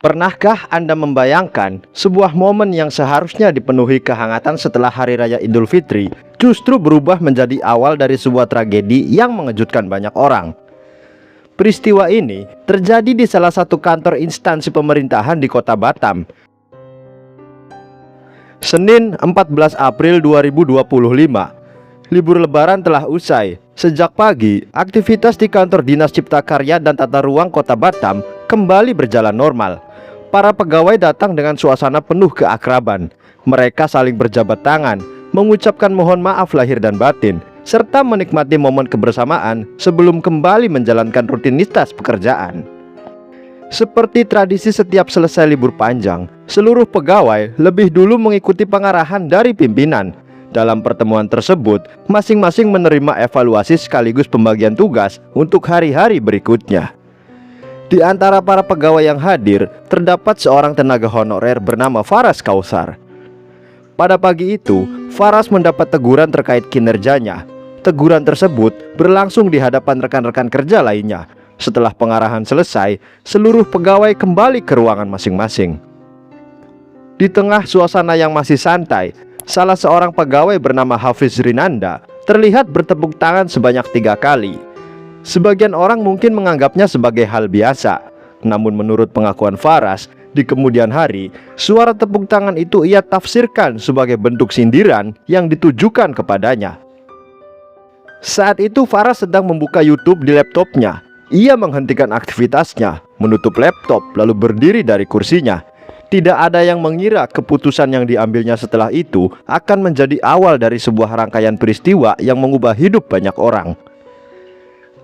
Pernahkah Anda membayangkan sebuah momen yang seharusnya dipenuhi kehangatan setelah Hari Raya Idul Fitri justru berubah menjadi awal dari sebuah tragedi yang mengejutkan banyak orang? Peristiwa ini terjadi di salah satu kantor instansi pemerintahan di kota Batam. Senin 14 April 2025. Libur lebaran telah usai. Sejak pagi, aktivitas di kantor Dinas Cipta Karya dan Tata Ruang Kota Batam kembali berjalan normal. Para pegawai datang dengan suasana penuh keakraban. Mereka saling berjabat tangan, mengucapkan mohon maaf lahir dan batin, serta menikmati momen kebersamaan sebelum kembali menjalankan rutinitas pekerjaan. Seperti tradisi setiap selesai libur panjang, seluruh pegawai lebih dulu mengikuti pengarahan dari pimpinan. Dalam pertemuan tersebut, masing-masing menerima evaluasi sekaligus pembagian tugas untuk hari-hari berikutnya. Di antara para pegawai yang hadir, terdapat seorang tenaga honorer bernama Faras Kausar. Pada pagi itu, Faras mendapat teguran terkait kinerjanya. Teguran tersebut berlangsung di hadapan rekan-rekan kerja lainnya. Setelah pengarahan selesai, seluruh pegawai kembali ke ruangan masing-masing. Di tengah suasana yang masih santai, salah seorang pegawai bernama Hafiz Rinanda terlihat bertepuk tangan sebanyak 3 kali. Sebagian orang mungkin menganggapnya sebagai hal biasa. Namun menurut pengakuan Faras, di kemudian hari, suara tepuk tangan itu ia tafsirkan sebagai bentuk sindiran yang ditujukan kepadanya. Saat itu Faras sedang membuka YouTube di laptopnya. Ia menghentikan aktivitasnya, menutup laptop lalu berdiri dari kursinya. Tidak ada yang mengira keputusan yang diambilnya setelah itu akan menjadi awal dari sebuah rangkaian peristiwa yang mengubah hidup banyak orang.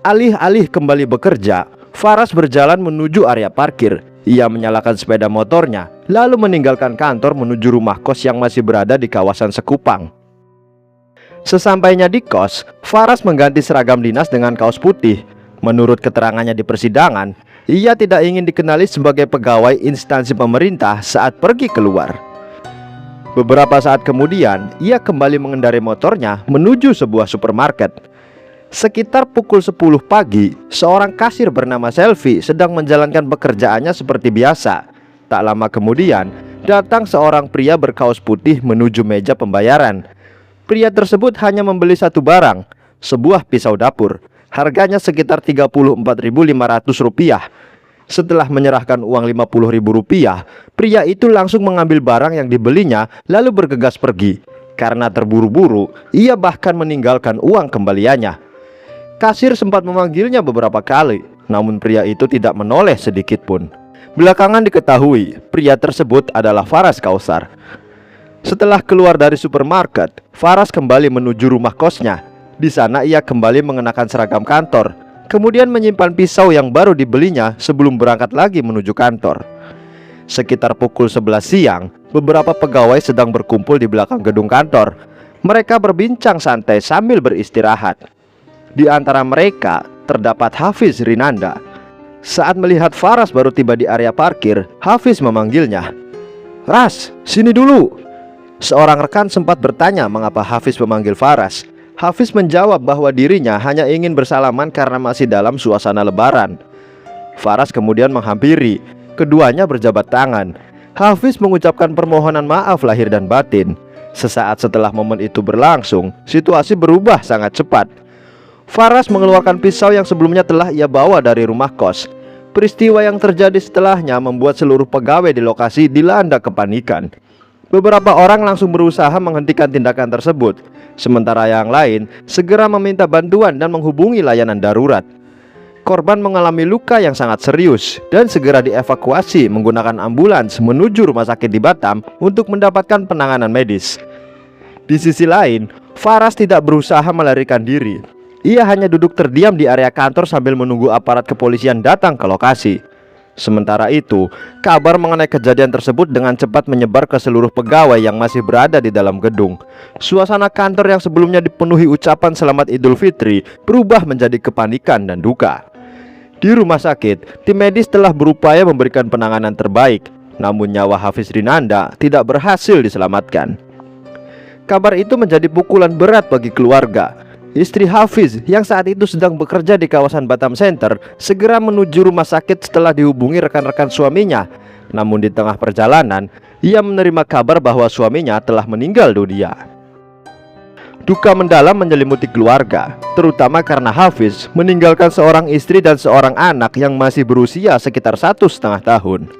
Alih-alih kembali bekerja, Faras berjalan menuju area parkir. Ia menyalakan sepeda motornya, lalu meninggalkan kantor menuju rumah kos yang masih berada di kawasan Sekupang. Sesampainya di kos, Faras mengganti seragam dinas dengan kaos putih. Menurut keterangannya di persidangan, ia tidak ingin dikenali sebagai pegawai instansi pemerintah saat pergi keluar. Beberapa saat kemudian, ia kembali mengendarai motornya menuju sebuah supermarket. Sekitar pukul 10 pagi, seorang kasir bernama Selvi sedang menjalankan pekerjaannya seperti biasa. Tak lama kemudian, datang seorang pria berkaos putih menuju meja pembayaran. Pria tersebut hanya membeli satu barang, sebuah pisau dapur. Harganya sekitar Rp34.500. Setelah menyerahkan uang Rp50.000, pria itu langsung mengambil barang yang dibelinya lalu bergegas pergi. Karena terburu-buru, ia bahkan meninggalkan uang kembaliannya. Kasir sempat memanggilnya beberapa kali, namun pria itu tidak menoleh sedikit pun. Belakangan diketahui, pria tersebut adalah Faras Kausar. Setelah keluar dari supermarket, Faras kembali menuju rumah kosnya. Di sana ia kembali mengenakan seragam kantor, kemudian menyimpan pisau yang baru dibelinya sebelum berangkat lagi menuju kantor. Sekitar pukul 11 siang, beberapa pegawai sedang berkumpul di belakang gedung kantor. Mereka berbincang santai sambil beristirahat. Di antara mereka terdapat Hafiz Rinanda. Saat melihat Faras baru tiba di area parkir, Hafiz memanggilnya. "Ras, sini dulu." Seorang rekan sempat bertanya mengapa Hafiz memanggil Faras. Hafiz menjawab bahwa dirinya hanya ingin bersalaman karena masih dalam suasana lebaran. Faras kemudian menghampiri. Keduanya berjabat tangan. Hafiz mengucapkan permohonan maaf lahir dan batin. Sesaat setelah momen itu berlangsung, situasi berubah sangat cepat. Faras mengeluarkan pisau yang sebelumnya telah ia bawa dari rumah kos. Peristiwa yang terjadi setelahnya membuat seluruh pegawai di lokasi dilanda kepanikan. Beberapa orang langsung berusaha menghentikan tindakan tersebut, sementara yang lain segera meminta bantuan dan menghubungi layanan darurat. Korban mengalami luka yang sangat serius dan segera dievakuasi menggunakan ambulans menuju rumah sakit di Batam untuk mendapatkan penanganan medis. Di sisi lain, Faras tidak berusaha melarikan diri. Ia hanya duduk terdiam di area kantor sambil menunggu aparat kepolisian datang ke lokasi. Sementara itu, kabar mengenai kejadian tersebut dengan cepat menyebar ke seluruh pegawai yang masih berada di dalam gedung. Suasana kantor yang sebelumnya dipenuhi ucapan selamat Idul Fitri berubah menjadi kepanikan dan duka. Di rumah sakit, tim medis telah berupaya memberikan penanganan terbaik, namun nyawa Hafiz Rinanda tidak berhasil diselamatkan. Kabar itu menjadi pukulan berat bagi keluarga. Istri Hafiz yang saat itu sedang bekerja di kawasan Batam Center segera menuju rumah sakit setelah dihubungi rekan-rekan suaminya. Namun di tengah perjalanan, ia menerima kabar bahwa suaminya telah meninggal dunia. Duka mendalam menyelimuti keluarga, terutama karena Hafiz meninggalkan seorang istri dan seorang anak yang masih berusia sekitar 1,5 tahun.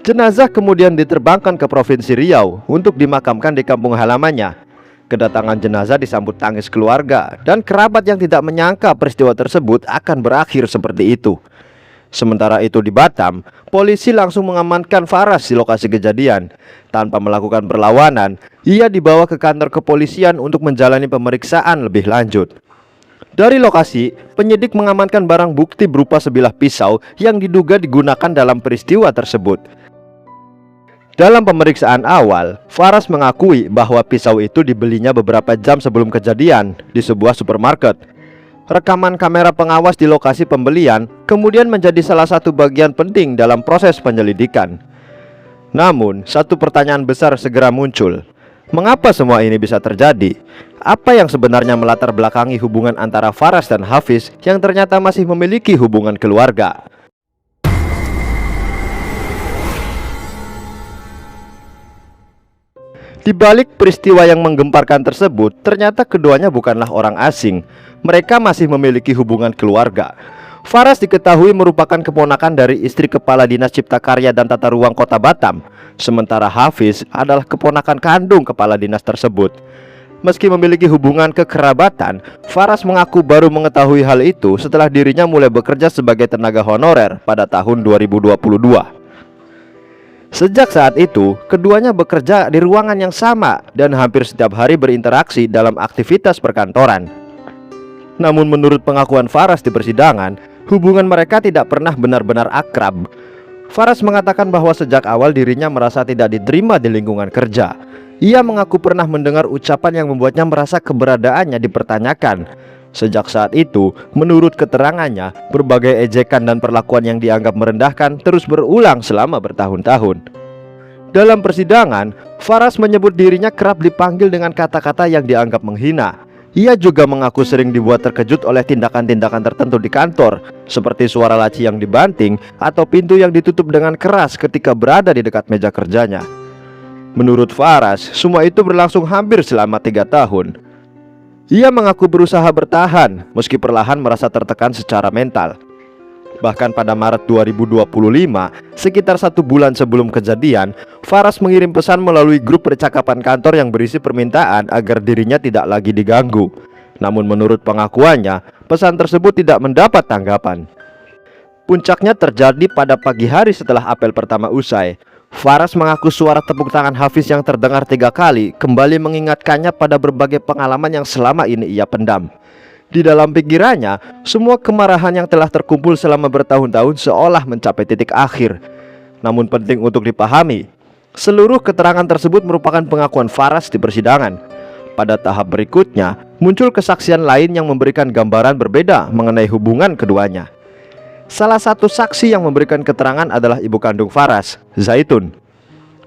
Jenazah kemudian diterbangkan ke Provinsi Riau untuk dimakamkan di kampung halamannya. Kedatangan jenazah disambut tangis keluarga dan kerabat yang tidak menyangka peristiwa tersebut akan berakhir seperti itu. Sementara itu di Batam, polisi langsung mengamankan Faras di lokasi kejadian. Tanpa melakukan perlawanan, ia dibawa ke kantor kepolisian untuk menjalani pemeriksaan lebih lanjut. Dari lokasi, penyidik mengamankan barang bukti berupa sebilah pisau yang diduga digunakan dalam peristiwa tersebut. Dalam pemeriksaan awal, Faras mengakui bahwa pisau itu dibelinya beberapa jam sebelum kejadian di sebuah supermarket. Rekaman kamera pengawas di lokasi pembelian kemudian menjadi salah satu bagian penting dalam proses penyelidikan. Namun, satu pertanyaan besar segera muncul. Mengapa semua ini bisa terjadi? Apa yang sebenarnya melatar belakangi hubungan antara Faras dan Hafiz yang ternyata masih memiliki hubungan keluarga? Di balik peristiwa yang menggemparkan tersebut, ternyata keduanya bukanlah orang asing. Mereka masih memiliki hubungan keluarga. Faras diketahui merupakan keponakan dari istri Kepala Dinas Cipta Karya dan Tata Ruang Kota Batam. Sementara Hafiz adalah keponakan kandung kepala dinas tersebut. Meski memiliki hubungan kekerabatan, Faras mengaku baru mengetahui hal itu setelah dirinya mulai bekerja sebagai tenaga honorer pada tahun 2022. Sejak saat itu, keduanya bekerja di ruangan yang sama dan hampir setiap hari berinteraksi dalam aktivitas perkantoran. Namun menurut pengakuan Faras di persidangan, hubungan mereka tidak pernah benar-benar akrab. Faras mengatakan bahwa sejak awal dirinya merasa tidak diterima di lingkungan kerja. Ia mengaku pernah mendengar ucapan yang membuatnya merasa keberadaannya dipertanyakan. Sejak saat itu, menurut keterangannya, berbagai ejekan dan perlakuan yang dianggap merendahkan terus berulang selama bertahun-tahun. Dalam persidangan, Faras menyebut dirinya kerap dipanggil dengan kata-kata yang dianggap menghina. Ia juga mengaku sering dibuat terkejut oleh tindakan-tindakan tertentu di kantor, seperti suara laci yang dibanting atau pintu yang ditutup dengan keras ketika berada di dekat meja kerjanya. Menurut Faras, semua itu berlangsung hampir selama 3 tahun. Ia mengaku berusaha bertahan meski perlahan merasa tertekan secara mental. Bahkan pada Maret 2025, sekitar 1 bulan sebelum kejadian, Faras mengirim pesan melalui grup percakapan kantor yang berisi permintaan agar dirinya tidak lagi diganggu. Namun menurut pengakuannya, pesan tersebut tidak mendapat tanggapan. Puncaknya terjadi pada pagi hari setelah apel pertama usai. Faras mengaku suara tepuk tangan Hafiz yang terdengar 3 kali kembali mengingatkannya pada berbagai pengalaman yang selama ini ia pendam. Di dalam pikirannya, semua kemarahan yang telah terkumpul selama bertahun-tahun seolah mencapai titik akhir. Namun penting untuk dipahami, seluruh keterangan tersebut merupakan pengakuan Faras di persidangan. Pada tahap berikutnya, muncul kesaksian lain yang memberikan gambaran berbeda mengenai hubungan keduanya. Salah satu saksi yang memberikan keterangan adalah ibu kandung Faras, Zaitun.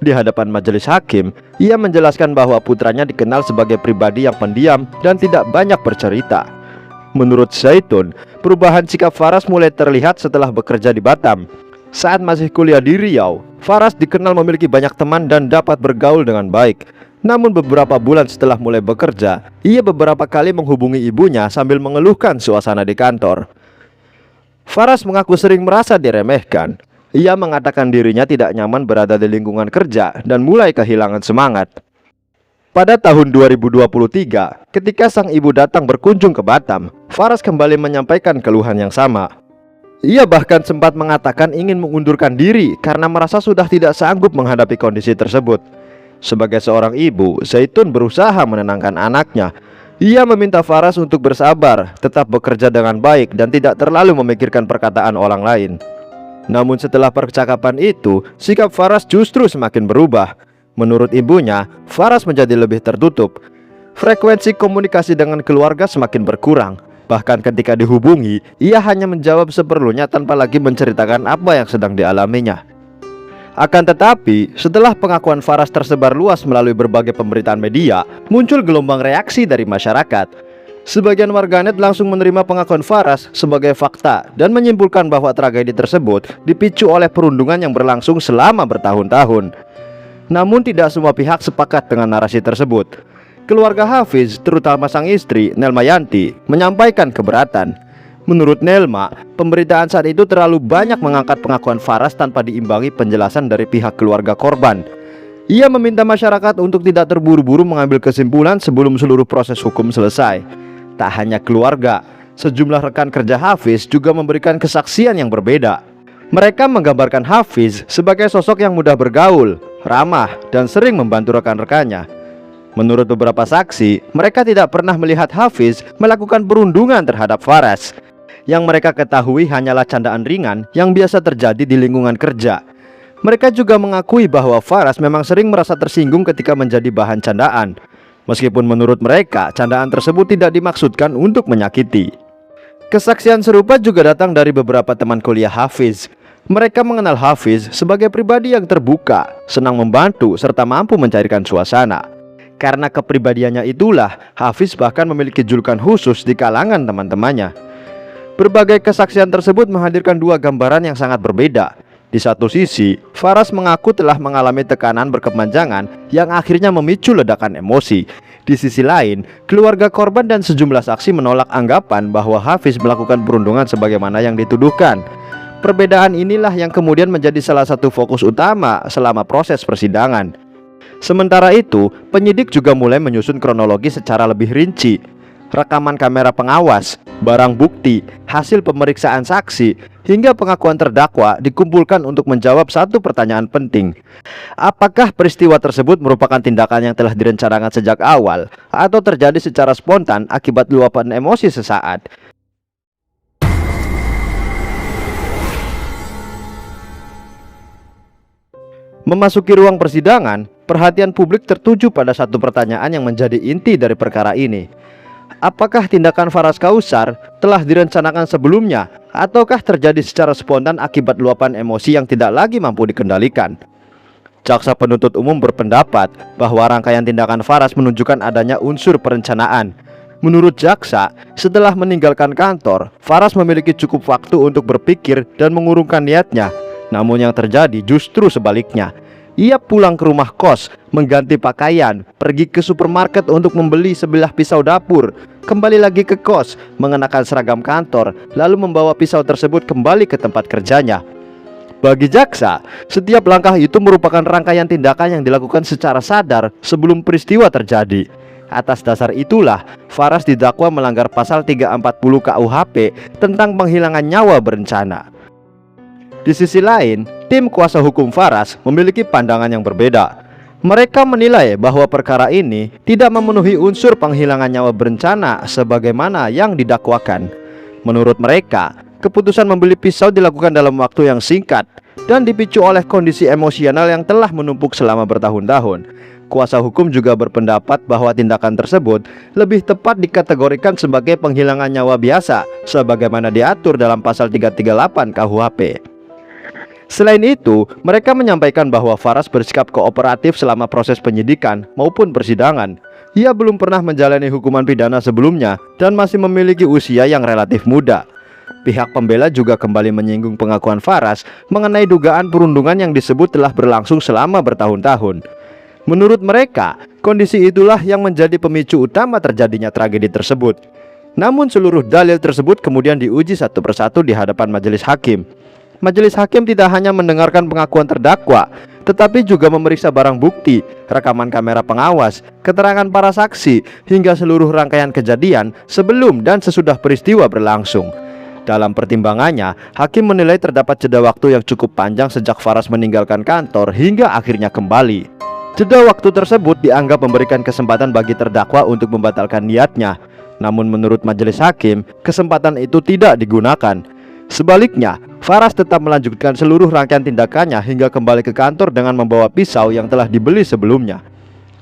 Di hadapan majelis hakim, ia menjelaskan bahwa putranya dikenal sebagai pribadi yang pendiam dan tidak banyak bercerita. Menurut Zaitun, perubahan sikap Faras mulai terlihat setelah bekerja di Batam. Saat masih kuliah di Riau, Faras dikenal memiliki banyak teman dan dapat bergaul dengan baik. Namun beberapa bulan setelah mulai bekerja, ia beberapa kali menghubungi ibunya sambil mengeluhkan suasana di kantor. Faras mengaku sering merasa diremehkan. Ia mengatakan dirinya tidak nyaman berada di lingkungan kerja dan mulai kehilangan semangat. Pada tahun 2023, ketika sang ibu datang berkunjung ke Batam, Faras kembali menyampaikan keluhan yang sama. Ia bahkan sempat mengatakan ingin mengundurkan diri karena merasa sudah tidak sanggup menghadapi kondisi tersebut. Sebagai seorang ibu, Zaitun berusaha menenangkan anaknya. Ia meminta Faras untuk bersabar, tetap bekerja dengan baik dan tidak terlalu memikirkan perkataan orang lain. Namun setelah percakapan itu, sikap Faras justru semakin berubah. Menurut ibunya, Faras menjadi lebih tertutup. Frekuensi komunikasi dengan keluarga semakin berkurang. Bahkan ketika dihubungi, ia hanya menjawab seperlunya tanpa lagi menceritakan apa yang sedang dialaminya. Akan tetapi, setelah pengakuan Faras tersebar luas melalui berbagai pemberitaan media, muncul gelombang reaksi dari masyarakat. Sebagian warganet langsung menerima pengakuan Faras sebagai fakta dan menyimpulkan bahwa tragedi tersebut dipicu oleh perundungan yang berlangsung selama bertahun-tahun. Namun tidak semua pihak sepakat dengan narasi tersebut. Keluarga Hafiz, terutama sang istri Nelma Yanti, menyampaikan keberatan. Menurut Nelma, pemberitaan saat itu terlalu banyak mengangkat pengakuan Faras tanpa diimbangi penjelasan dari pihak keluarga korban. Ia meminta masyarakat untuk tidak terburu-buru mengambil kesimpulan sebelum seluruh proses hukum selesai. Tak hanya keluarga, sejumlah rekan kerja Hafiz juga memberikan kesaksian yang berbeda. Mereka menggambarkan Hafiz sebagai sosok yang mudah bergaul, ramah, dan sering membantu rekan-rekannya. Menurut beberapa saksi, mereka tidak pernah melihat Hafiz melakukan perundungan terhadap Faras. Yang mereka ketahui hanyalah candaan ringan yang biasa terjadi di lingkungan kerja. Mereka juga mengakui bahwa Faras memang sering merasa tersinggung ketika menjadi bahan candaan. Meskipun menurut mereka, candaan tersebut tidak dimaksudkan untuk menyakiti. Kesaksian serupa juga datang dari beberapa teman kuliah Hafiz. Mereka mengenal Hafiz sebagai pribadi yang terbuka, senang membantu, serta mampu mencairkan suasana. Karena kepribadiannya itulah, Hafiz bahkan memiliki julukan khusus di kalangan teman-temannya. Berbagai kesaksian tersebut menghadirkan dua gambaran yang sangat berbeda. Di satu sisi, Faras mengaku telah mengalami tekanan berkepanjangan yang akhirnya memicu ledakan emosi. Di sisi lain, keluarga korban dan sejumlah saksi menolak anggapan bahwa Hafiz melakukan perundungan sebagaimana yang dituduhkan. Perbedaan inilah yang kemudian menjadi salah satu fokus utama selama proses persidangan. Sementara itu, penyidik juga mulai menyusun kronologi secara lebih rinci. Rekaman kamera pengawas, barang bukti, hasil pemeriksaan saksi, hingga pengakuan terdakwa dikumpulkan untuk menjawab satu pertanyaan penting. Apakah peristiwa tersebut merupakan tindakan yang telah direncanakan sejak awal atau terjadi secara spontan akibat luapan emosi sesaat? Memasuki ruang persidangan, perhatian publik tertuju pada satu pertanyaan yang menjadi inti dari perkara ini. Apakah tindakan Faras Kausar telah direncanakan sebelumnya ataukah terjadi secara spontan akibat luapan emosi yang tidak lagi mampu dikendalikan? Jaksa penuntut umum berpendapat bahwa rangkaian tindakan Faras menunjukkan adanya unsur perencanaan. Menurut jaksa, setelah meninggalkan kantor, Faras memiliki cukup waktu untuk berpikir dan mengurungkan niatnya. Namun yang terjadi justru sebaliknya. Ia pulang ke rumah kos, mengganti pakaian, pergi ke supermarket untuk membeli sebilah pisau dapur, kembali lagi ke kos, mengenakan seragam kantor, lalu membawa pisau tersebut kembali ke tempat kerjanya. Bagi jaksa, setiap langkah itu merupakan rangkaian tindakan yang dilakukan secara sadar sebelum peristiwa terjadi. Atas dasar itulah, Faras didakwa melanggar pasal 340 KUHP tentang penghilangan nyawa berencana. Di sisi lain, tim kuasa hukum Faras memiliki pandangan yang berbeda. Mereka menilai bahwa perkara ini tidak memenuhi unsur penghilangan nyawa berencana sebagaimana yang didakwakan. Menurut mereka, keputusan membeli pisau dilakukan dalam waktu yang singkat dan dipicu oleh kondisi emosional yang telah menumpuk selama bertahun-tahun. Kuasa hukum juga berpendapat bahwa tindakan tersebut lebih tepat dikategorikan sebagai penghilangan nyawa biasa sebagaimana diatur dalam pasal 338 KUHP. Selain itu, mereka menyampaikan bahwa Faras bersikap kooperatif selama proses penyidikan maupun persidangan. Ia belum pernah menjalani hukuman pidana sebelumnya dan masih memiliki usia yang relatif muda. Pihak pembela juga kembali menyinggung pengakuan Faras mengenai dugaan perundungan yang disebut telah berlangsung selama bertahun-tahun. Menurut mereka, kondisi itulah yang menjadi pemicu utama terjadinya tragedi tersebut. Namun seluruh dalil tersebut kemudian diuji satu persatu di hadapan majelis hakim. Majelis hakim tidak hanya mendengarkan pengakuan terdakwa, tetapi juga memeriksa barang bukti, rekaman kamera pengawas, keterangan para saksi, hingga seluruh rangkaian kejadian sebelum dan sesudah peristiwa berlangsung. Dalam pertimbangannya, hakim menilai terdapat jeda waktu yang cukup panjang sejak Faras meninggalkan kantor hingga akhirnya kembali. Jeda waktu tersebut dianggap memberikan kesempatan bagi terdakwa untuk membatalkan niatnya. Namun menurut majelis hakim, kesempatan itu tidak digunakan. Sebaliknya, Faras tetap melanjutkan seluruh rangkaian tindakannya hingga kembali ke kantor dengan membawa pisau yang telah dibeli sebelumnya.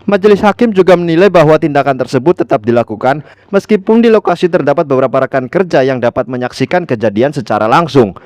Majelis hakim juga menilai bahwa tindakan tersebut tetap dilakukan meskipun di lokasi terdapat beberapa rekan kerja yang dapat menyaksikan kejadian secara langsung.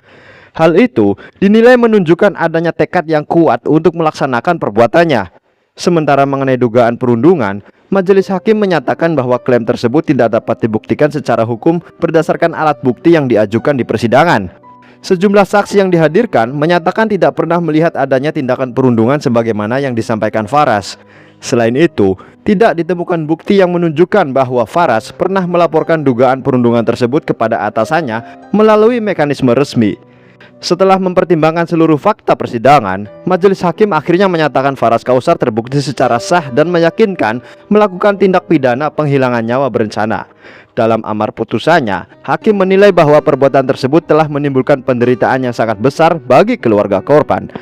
Hal itu dinilai menunjukkan adanya tekad yang kuat untuk melaksanakan perbuatannya. Sementara mengenai dugaan perundungan, Majelis hakim menyatakan bahwa klaim tersebut tidak dapat dibuktikan secara hukum berdasarkan alat bukti yang diajukan di persidangan. Sejumlah saksi yang dihadirkan menyatakan tidak pernah melihat adanya tindakan perundungan sebagaimana yang disampaikan Faras. Selain itu, tidak ditemukan bukti yang menunjukkan bahwa Faras pernah melaporkan dugaan perundungan tersebut kepada atasannya melalui mekanisme resmi. Setelah mempertimbangkan seluruh fakta persidangan, majelis hakim akhirnya menyatakan Faras Kausar terbukti secara sah dan meyakinkan melakukan tindak pidana penghilangan nyawa berencana. Dalam amar putusannya, hakim menilai bahwa perbuatan tersebut telah menimbulkan penderitaan yang sangat besar bagi keluarga korban.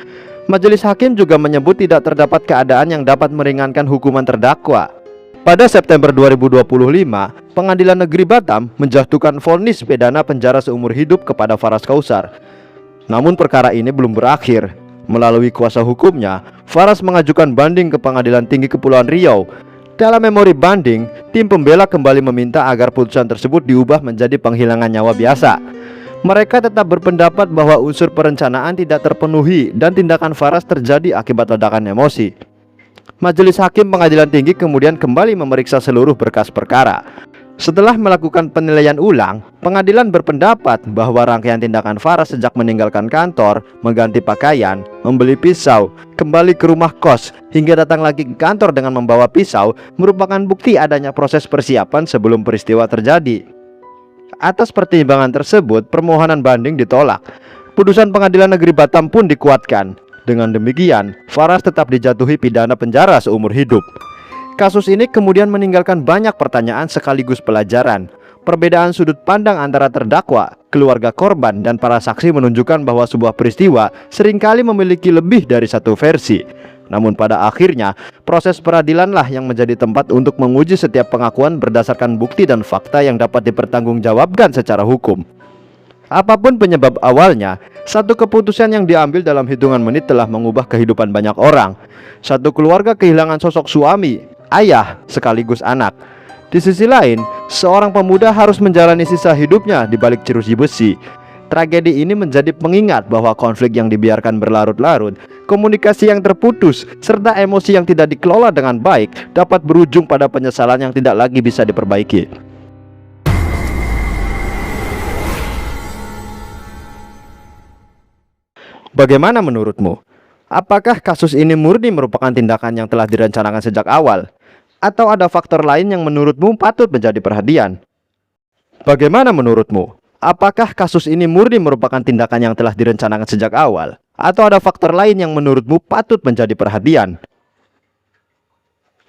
Majelis hakim juga menyebut tidak terdapat keadaan yang dapat meringankan hukuman terdakwa. Pada September 2025, Pengadilan Negeri Batam menjatuhkan vonis pidana penjara seumur hidup kepada Faras Kausar. Namun perkara ini belum berakhir. Melalui kuasa hukumnya, Faras mengajukan banding ke Pengadilan Tinggi Kepulauan Riau. Dalam memori banding, tim pembela kembali meminta agar putusan tersebut diubah menjadi penghilangan nyawa biasa. Mereka tetap berpendapat bahwa unsur perencanaan tidak terpenuhi dan tindakan Faras terjadi akibat ledakan emosi. Majelis hakim Pengadilan Tinggi kemudian kembali memeriksa seluruh berkas perkara. Setelah melakukan penilaian ulang, pengadilan berpendapat bahwa rangkaian tindakan Faras sejak meninggalkan kantor, mengganti pakaian, membeli pisau, kembali ke rumah kos, hingga datang lagi ke kantor dengan membawa pisau merupakan bukti adanya proses persiapan sebelum peristiwa terjadi. Atas pertimbangan tersebut, permohonan banding ditolak. Putusan Pengadilan Negeri Batam pun dikuatkan. Dengan demikian, Faras tetap dijatuhi pidana penjara seumur hidup. Kasus ini kemudian meninggalkan banyak pertanyaan sekaligus pelajaran. Perbedaan sudut pandang antara terdakwa, keluarga korban, dan para saksi menunjukkan bahwa sebuah peristiwa seringkali memiliki lebih dari satu versi. Namun pada akhirnya, proses peradilanlah yang menjadi tempat untuk menguji setiap pengakuan berdasarkan bukti dan fakta yang dapat dipertanggungjawabkan secara hukum. Apapun penyebab awalnya, satu keputusan yang diambil dalam hitungan menit telah mengubah kehidupan banyak orang. Satu keluarga kehilangan sosok suami, ayah, sekaligus anak. Di sisi lain, seorang pemuda harus menjalani sisa hidupnya di balik jeruji besi. Tragedi ini menjadi pengingat bahwa konflik yang dibiarkan berlarut-larut, komunikasi yang terputus, serta emosi yang tidak dikelola dengan baik dapat berujung pada penyesalan yang tidak lagi bisa diperbaiki. Bagaimana menurutmu? Apakah kasus ini murni merupakan tindakan yang telah direncanakan sejak awal? Atau ada faktor lain yang menurutmu patut menjadi perhatian? Bagaimana menurutmu? Apakah kasus ini murni merupakan tindakan yang telah direncanakan sejak awal? Atau ada faktor lain yang menurutmu patut menjadi perhatian?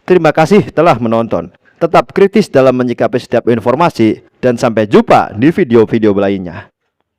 Terima kasih telah menonton. Tetap kritis dalam menyikapi setiap informasi, dan sampai jumpa di video-video lainnya.